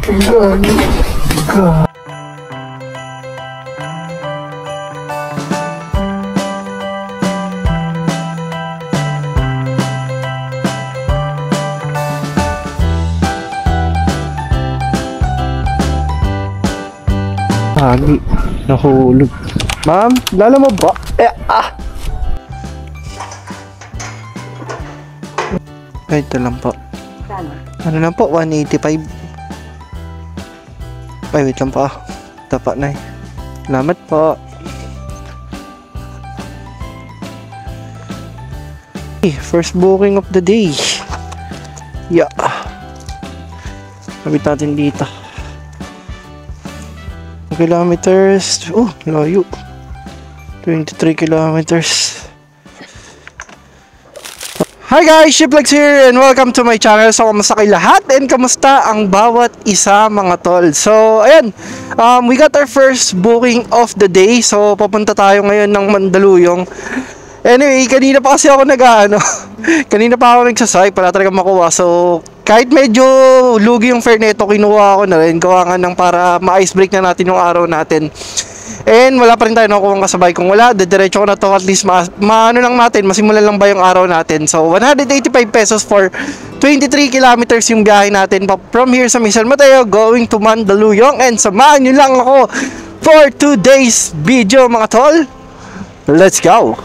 Hagi, nahulog. Ma'am, lala mo ba? Ay, ito lang po. Ano lang po, 185. Ay, wait lang po. Tapat na eh. Salamat po. First booking of the day. Yeah. Kapit natin dito. Kilometers. Oh, layo. 23 kilometers. Hi guys, Shiplex here and welcome to my channel. So, kamusta kayo lahat? And kamusta ang bawat isa mga tol? So, ayan. We got our first booking of the day. So, papunta tayo ngayon ng Mandaluyong. Anyway, kanina pa kasi ako kanina pa ako nagsasay para talaga makuha. So, kahit medyo lugi yung fare nito, kinuha ko na rin. Gawa nga ng para ma-ice break na natin yung araw natin. And wala pa rin tayo nakukuha ng kasabay. Kung wala, diretso ko na to at least maano lang natin, masimulan lang ba yung araw natin. So, 185 pesos for 23 kilometers yung biyahe natin from here sa San Mateo going to Mandaluyong. And samahan nyo lang ako for 2 days video mga tol. Let's go!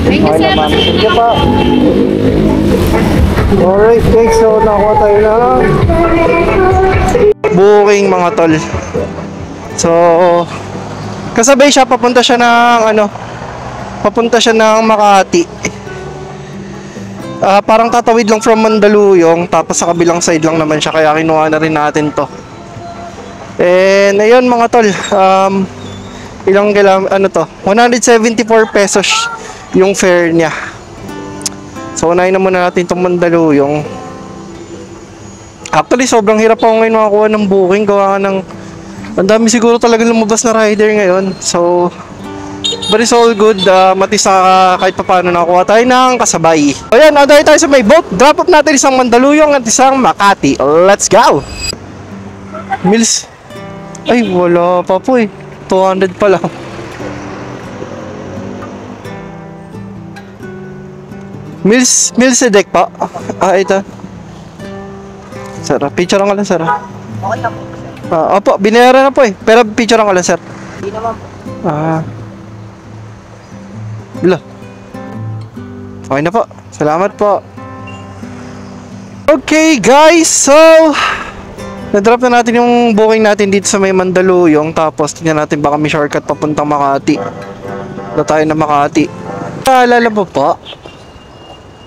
Thank you, sir. Thank you pa. Alright, thanks. So, nakuha tayo na booking mga tol. So, kasabay siya, papunta siya ng Makati. Parang tatawid lang from Mandaluyong, tapos sa kabilang side lang naman siya, kaya kinuha na rin natin to. And ayun mga tol, ilang to? 174 pesos yung fare niya. So, unahin na muna natin itong Mandaluyong. Actually, sobrang hirap ako ngayon makakuha ng booking. Gawa ng ang dami siguro talaga lumabas na rider ngayon. So, but it's all good. Matisa kahit pa paano nakuha tayo ng kasabay. O yan, anday tayo sa may boat. Drop off natin isang Mandaluyong at isang Makati. Let's go! Mills. Ay, wala pa po eh. 200 pa lang. Mills Sedek pa. Ito. Sir, picture ko lang sir. Okay na po. Opo, binayaran na po eh. Pero picture ko lang sir. Hindi naman po. Bila. Okay na po. Salamat po. Okay guys, so na-drop na natin yung booking natin dito sa may Mandaluyong. Tapos tingnan natin baka may shortcut papuntang Makati. Na tayo na Makati. Naalala mo po?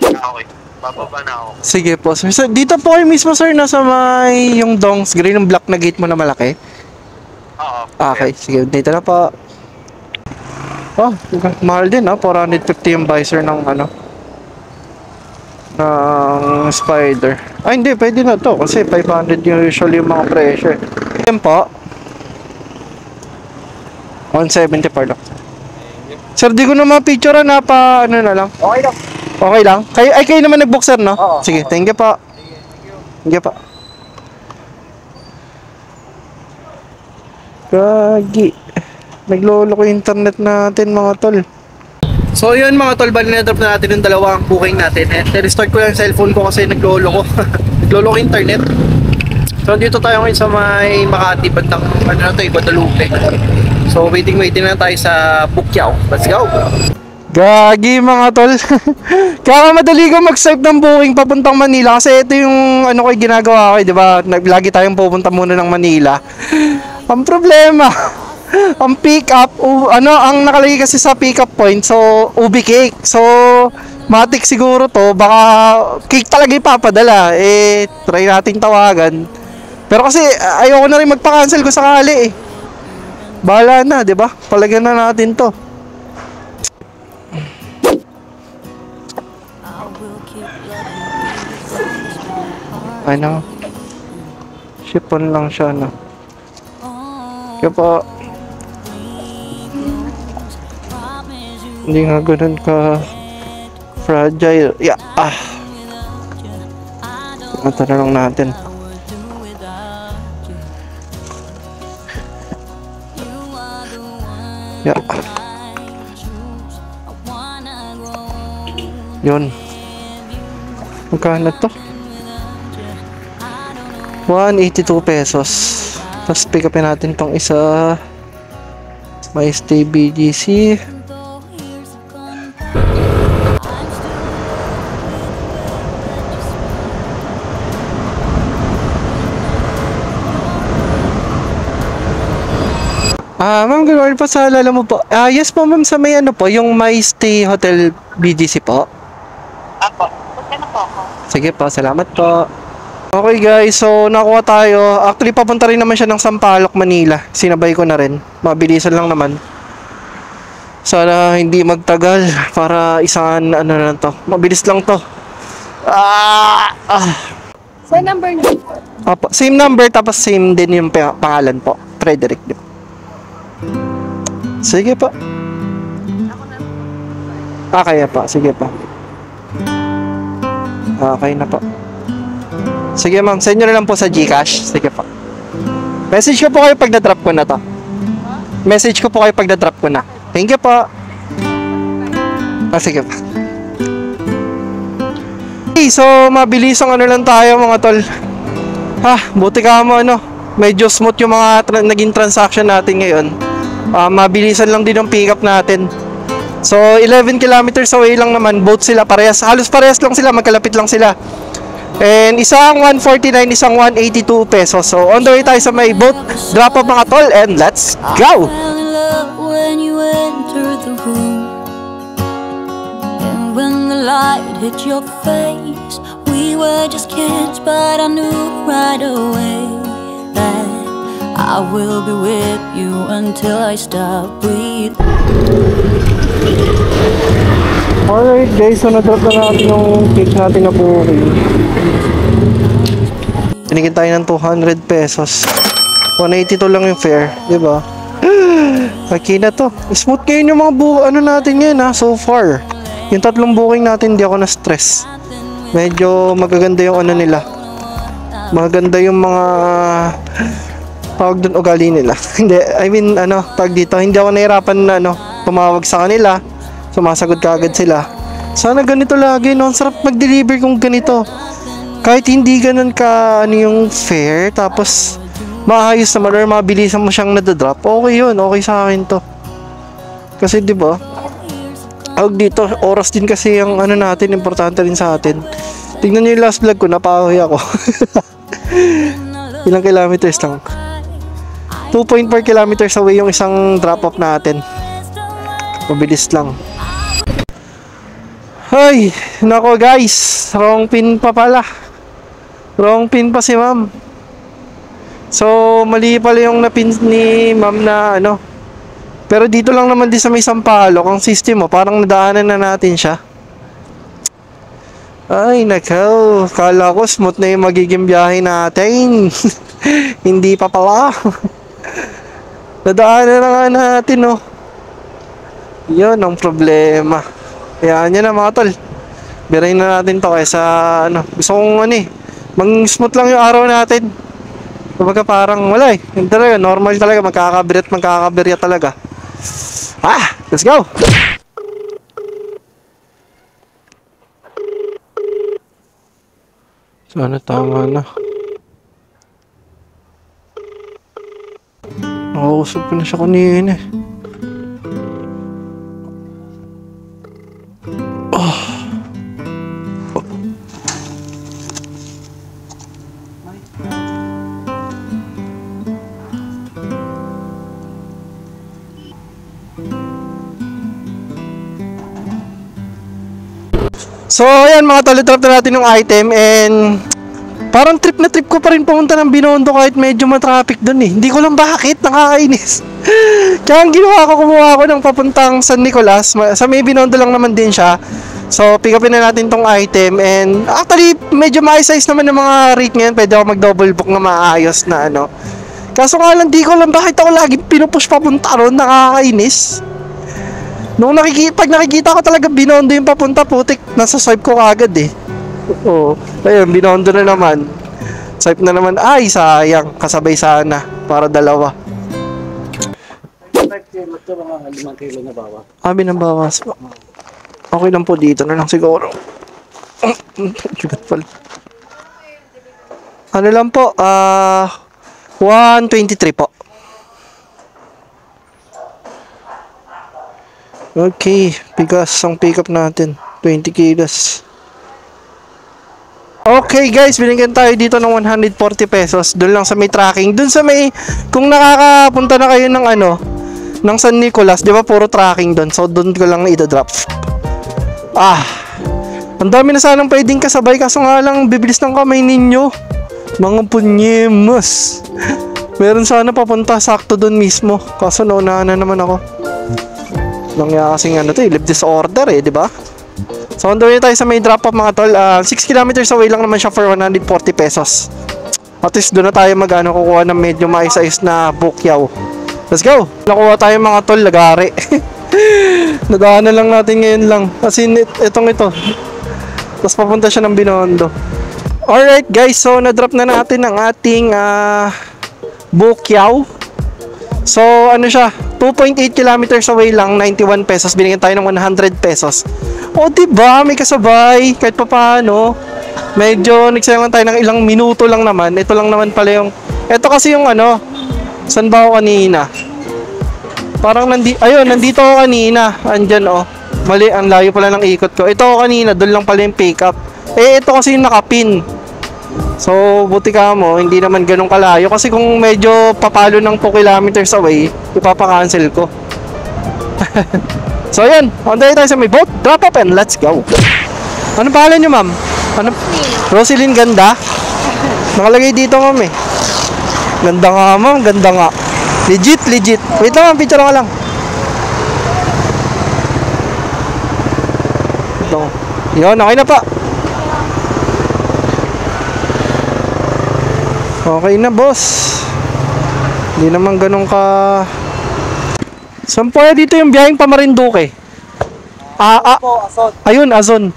Okay, bababa na ako. Sige po. So, dito po kayo mismo sir, nasa may yung Dongs Green, yung black na gate mo na malaki. Oo. Okay, sige. Dito na po. Oh, mahal din 450 yung visor ng ng Spider. Ay hindi, pwede na to kasi 500 yung usually yung mga presyo. Yan po. 170 per lang. Sir, di ko na ma-picture na pa na lang. Okay lang. Okay lang? Kayo naman nag-book sir, no? Oo. Sige, thank you po. Thank you po. Gagi. Naglolo ko yung internet natin mga tol. So yun mga tol, bali na-drop na natin yung dalawang booking natin. I-restart ko yung cellphone ko kasi naglolo ko. Naglolo ko internet. So dito tayo ngayon sa may Makati, bandang Guadalupe. So waiting na tayo sa Bukyao. Let's go! Gagi mga tol. Kaya madali ko mag-swipe ng booking papuntang Manila kasi ito yung ko ginagawa ko, di ba? Lagi tayong pupunta muna ng Manila. Ang problema, ang pick up, ang nakalagay kasi sa pick up point, so ubi cake. So matik siguro to, baka cake talaga ipapadala. Try nating tawagan. Pero kasi ayoko na rin magpa-cancel ko sakali eh. Bahala na, di ba? Palagyan na natin to. Ship on lang siya, no? Kaya pa hindi nga ganun ka fragile. Yeah, ito na lang natin. Yeah. Yun. Magkano to? 182 pesos. Tapos pick upin natin tong isa. May stay BGC. Ma'am, good morning po sa alala mo po. Yes po ma'am, sa may ano po, yung My Stay Hotel BGC po. Apo. Punta na po ako. Sige po, salamat po. Okay guys, so nakuha tayo. Actually, papunta rin naman siya ng Sampaloc, Manila. Sinabay ko na rin. Mabilisan lang naman. Sana hindi magtagal para isang ano na to. Mabilis lang to. Sa number niyo? Opo, same number tapos same din yung pangalan po. Frederick din. Sige po. Ako na. Kaya pa. Sige pa. Okay na po. Sige ma'am, send nyo na lang po sa GCash. Sige po. Message ko po kayo pag na-drop ko na to. Message ko po kayo pag na-drop ko na. Thank you po. Sige po. Okay, so mabilis ang ano lang tayo mga tol. Buti ka mo ano. Medyo smooth yung mga naging transaction natin ngayon. Mabilisan lang din ang pick up natin. So 11 kilometers away lang naman. Both sila parehas. Halos parehas lang sila. Magkalapit lang sila. And isang 149, isang 182 pesos. So on the way tayo sa may boat. Drop off mga tol. And let's go! When you entered the room, and when the light hit your face, we were just kids, but I knew right away that I will be with you until I stop breathing. Alright guys, so na-drop na natin yung cake natin na booking. Binigyan tayo ng 200 pesos. 182 lang yung fare, di ba? Kaki na to. Smooth ngayon yung mga ano natin ngayon so far. Yung tatlong booking natin, hindi ako na-stress. Medyo magaganda yung ano nila. Maganda yung mga tawag doon ugali nila. Hindi, I mean tawag dito, hindi ako nahirapan na tumawag sa kanila. Sumasagot kaagad sila. Sana ganito lagi, no? Ang sarap mag-deliver kung ganito. Kahit hindi ganun ka yung fare, tapos maayos naman or mabilisan mo siyang nadadrop, okay yun, okay sa akin to. Kasi di ba? Dito, oras din kasi yung natin, importante rin sa atin. Tingnan niyo yung last vlog ko, napahoy ako. Ilang kilometers lang. 2.4 kilometers away yung isang drop off natin. Mabilis lang. Ay, nako guys, wrong pin pa pala. Wrong pin pa si ma'am. So, mali pala yung napin ni ma'am na Pero dito lang naman din sa may Sampaloc, ang system mo, parang nadaanan na natin siya. Ay, nakaw. Kala ko smooth na yung magiging biyahe natin. Hindi pa pala. Nadaanan na nga natin, Yun ang problema. Kaya yan na mga tol. Birayin na natin to kaysa gusto kong mang-smooth lang yung araw natin. Kumbaga parang wala Hindi talaga, normal talaga. Magkakabirit talaga. Let's go! Sana tama na. Nakausap ko na siya kanina So, ayan mga tol, drop na natin yung item and parang trip na trip ko pa rin pumunta ng Binondo kahit medyo matraffic dun Hindi ko lang bakit, nakakainis. Kaya ang ginawa ko, kumuha ko ng papuntang San Nicolas. Sa may Binondo lang naman din siya. So, pick upin na natin tong item and actually, medyo ma-size naman ng mga rate ngayon. Pwede ako mag-double book na maayos na Kaso nga lang, di ko lang bakit ako lagi pinupush papunta ron, nakakainis. Pag nakikita ko talaga Binondo yung papunta, putik, nasa swipe ko kagad Oo. Ayun, Binondo na naman. Swipe na naman. Ay, sayang. Kasabay sana. Para dalawa. Ito mga 5 kilo na bawat. Binabawas po. Okay lang po dito na lang siguro. Bigat pala. Ano lang po, 123 po. Okay, bigas ang pick up natin. 20 kilos. Okay guys, binigyan tayo dito ng 140 pesos. Doon lang sa may tracking. Doon sa may, kung nakakapunta na kayo ng ng San Nicolas, di ba puro tracking doon. So doon ko lang i-drop. Ang dami na sanang pwedeng kasabay. Kaso nga lang, bibilis ng kamay ninyo. Mga punyemos. Meron sana papunta sakto doon mismo. Kaso naunahan na naman ako. Nangyaya kasing live disorder di ba? So, on the way tayo sa may drop-off mga tol. 6 kilometers away lang naman siya for 140 pesos. At least doon na tayo kukuha ng medyo maayos-ayos na bukyaw. Let's go! Nakuha tayo mga tol, lagari. Nadaanan lang natin ngayon lang. Kasi itong ito. Tapos papunta siya ng Binondo. Alright guys, so na-drop na natin ang ating bukyaw. So, ano siya? 2.8 kilometers away lang, 91 pesos. Binigyan tayo ng 100 pesos. O, diba? May kasabay. Kahit pa paano. Medyo nagsayang tayo ng ilang minuto lang naman. Ito lang naman pala yung... Ito kasi yung saan ba ako kanina? Parang nandito ako kanina. Andyan Mali, ang layo pala ng ikot ko. Ito ako kanina, doon lang pala yung pick up. Ito kasi yung nakapin. So, buti ka mo, hindi naman ganun kalayo. Kasi kung medyo papalo ng 2 kilometers away, ipapakancel ko. So, ayan. On the way tayo sa may boat. Drop up and let's go. Ano pangalan nyo, ma'am? Roselyn, ganda? Nakalagay dito, ma'am Ganda nga, ma'am. Ganda nga. Legit. Wait lang, ma'am. Picture ka lang. Ito. Yun, okay na pa. Okay na, boss. Hindi naman ganun ka... Saan po dito yung biyaheng pa Marinduque? Ayun, Azon.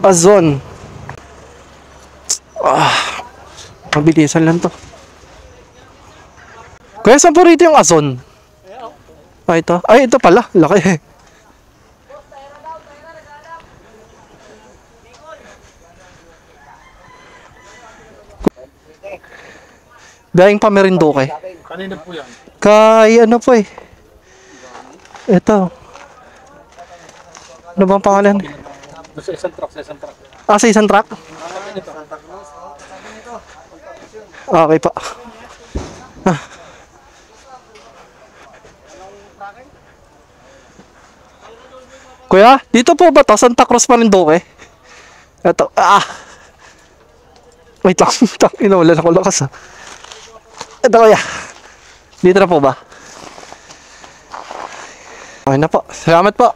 Azon. Mabilisan lang to. Kaya saan po rito yung Azon? Ito. Ito pala. Laki. Biyaheng pa Marinduque. Kanina po yan. Kay po Ito. Ano bang pangalan? Sa isang truck. Sa isang truck? Okay pa. Kuya, dito po ba to? Santa Cruz Marinduque? Ito. Wait lang. Inawalan ako lakas Ito kuya. Dito na po ba? Okay na po. Salamat po.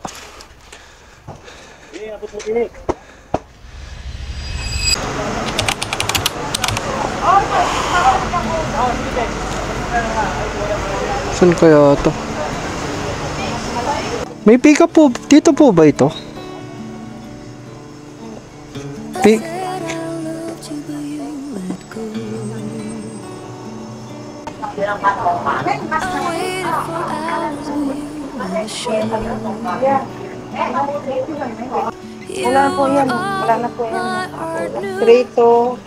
Saan kaya ito? May pick up po. Dito po ba ito? Wala na po yan. Prito.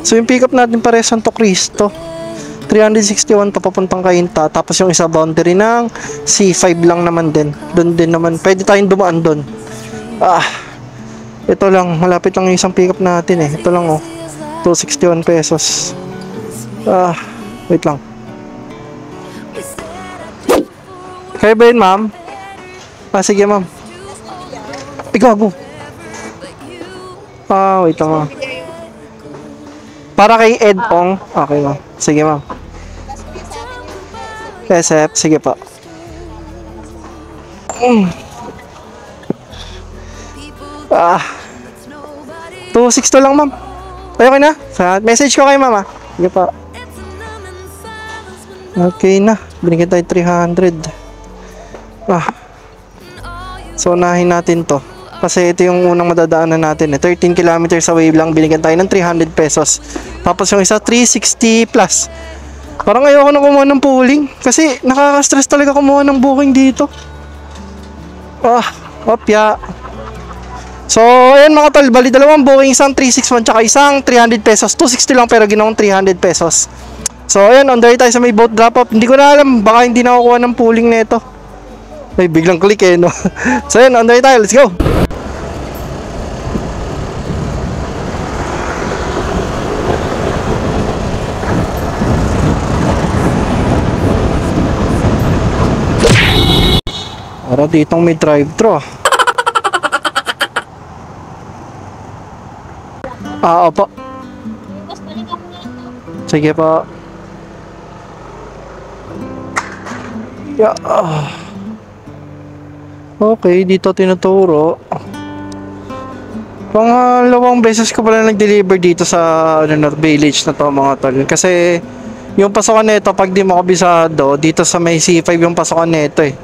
So yung pick up natin pare Santo Cristo. 361 papuntang Cainta. Tapos yung isa boundary ng C5 lang naman din. Doon din naman. Pwede tayong dumaan doon. Ito lang. Malapit lang yung isang pick up natin Ito lang 261 pesos. Wait lang. Kaya ba yun, ma'am? Sige, ma'am. Gago. Wait lang, ma'am. Para kay Ed Ong. Okay, ma'am. Sige, ma'am. SF, sige pa. 262 lang, ma'am. Okay na? Message ko kay mama. Sige pa. Okay na. Binigyan tayo 300. So, unahin natin to. Kasi ito yung unang madadaanan natin. 13 kilometers away lang. Binigyan tayo ng 300 pesos. Tapos yung isa, 360 plus. Parang ayoko na kumuha ng pooling. Kasi nakaka-stress talaga kumuha ng booking dito. Opya. So, ayan mga tol. Bali, dalawang booking. Isang 361 tsaka isang 300 pesos. 260 lang pero ginawang 300 pesos. So, ayan. On the way tayo sa may boat drop-off. Hindi ko na alam. Baka hindi na ako kuha ng pooling na ito. May biglang click eh, no? So, ayan. On the way tayo. Let's go! Para ditong may drive-thru. Opo. Sige po. Yeah. Okay, dito tinuturo. Pangalawang beses ko pala nag-deliver dito sa village na to mga tol. Kasi yung pasokan nito pag di mo kabisado, dito sa may C5 yung pasokan nito eh.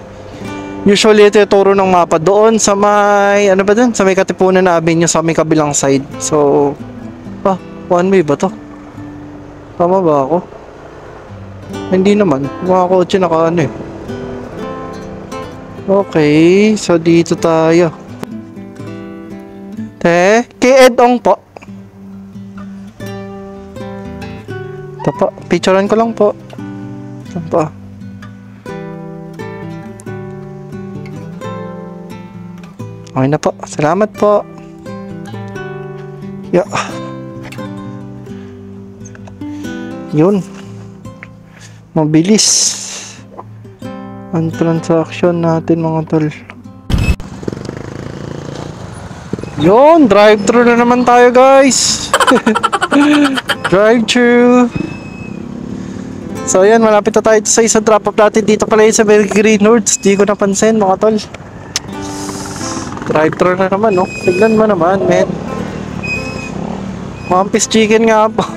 Usually ito yung turo ng mapa doon sa may, ano ba dun? Sa may Katipunan Avenue sa may kabilang side. So, one way ba to? Tama ba ako? Hindi naman. Mga kotse naka ano eh. Okay, so dito tayo. Kay Edong po. Ito po, picturean ko lang po. Ito po. Okay na po. Salamat po. Yeah. Yun. Mabilis. Ang transaction natin mga tol. Yun. Drive-thru na naman tayo guys. Drive-thru. So yan. Malapit na tayo sa isang drop-off natin. Dito pala yun sa Green Nords. Di ko napansin mga tol. Drive-thru na naman, no? Tignan mo naman, men. Mampis chicken nga po.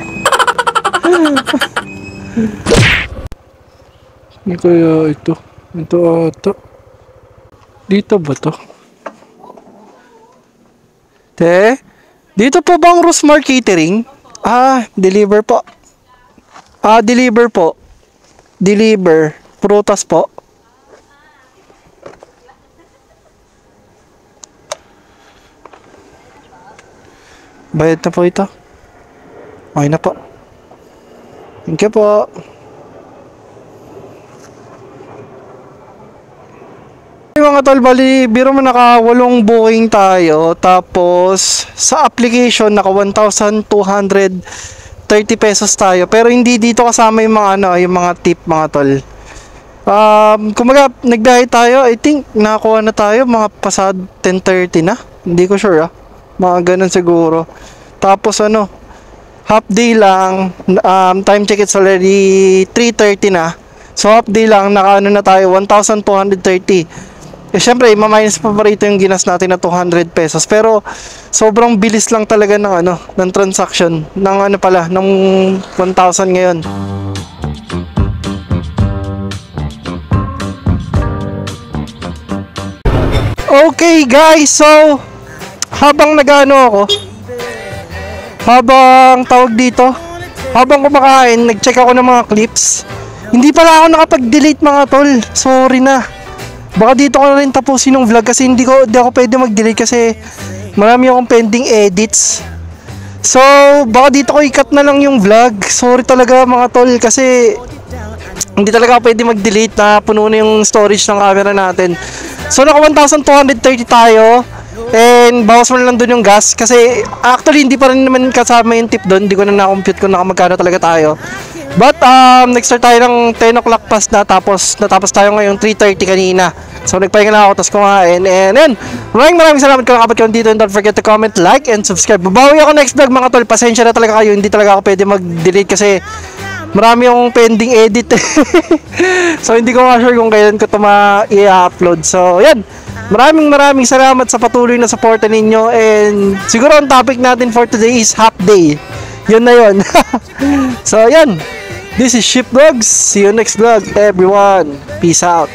Hindi kaya ito. Ito ata. Dito ba to? Dito po bang Rosmar Catering? Deliver po. Deliver po. Deliver. Prutas po. Bayad na po ito. Okay na po. Thank you po. Mga tol, bali, biro mo naka 8 booking tayo. Tapos, sa application, naka 1,230 pesos tayo. Pero hindi dito kasama yung mga, yung mga tip, mga tol. Kumaga, nagbiyahe tayo. I think, nakakuha na tayo. Mga pasad 10:30 na. Hindi ko sure, mga ganun siguro. Tapos half day lang, time check it's already 3:30 na. So half day lang, naka na tayo 1,230. Syempre, ma-minus pa rito yung ginas natin na 200 pesos. Pero sobrang bilis lang talaga ng ng transaction ng ng 1,000 ngayon. Okay guys, so habang habang kumakain, nag-check ako ng mga clips. Hindi pala ako nakapag-delete mga tol. Sorry na. Baka dito ko na rin tapusin yung vlog kasi hindi ako pwede mag-delete kasi marami akong pending edits. So, baka dito ko i-cut na lang yung vlog. Sorry talaga mga tol kasi hindi talaga ako pwede mag-delete na puno na yung storage ng camera natin. So, naka 1,230 tayo. And bawas mo na lang dun yung gas kasi actually hindi pa rin naman kasama yung tip dun. Hindi ko na na-compute kung nakamagkano talaga tayo. But nag-start tayo ng 10 o'clock past na natapos tayo ngayong 3:30 kanina. So nagpahinga na ako tapos kumain. And then maraming salamat kung nakapag kayo dito and don't forget to comment, like, and subscribe. Babawi ako next vlog mga tol. Pasensya na talaga kayo. Hindi talaga ako pwede mag-delete kasi marami yung pending edit. So hindi ko sure kung kailan ko ito i-upload. So yan. Maraming salamat sa patuloy na suporta ninyo. And siguro ang topic natin for today is half day. Yun na yun. So yan. This is Ship Vlogs. See you next vlog everyone. Peace out.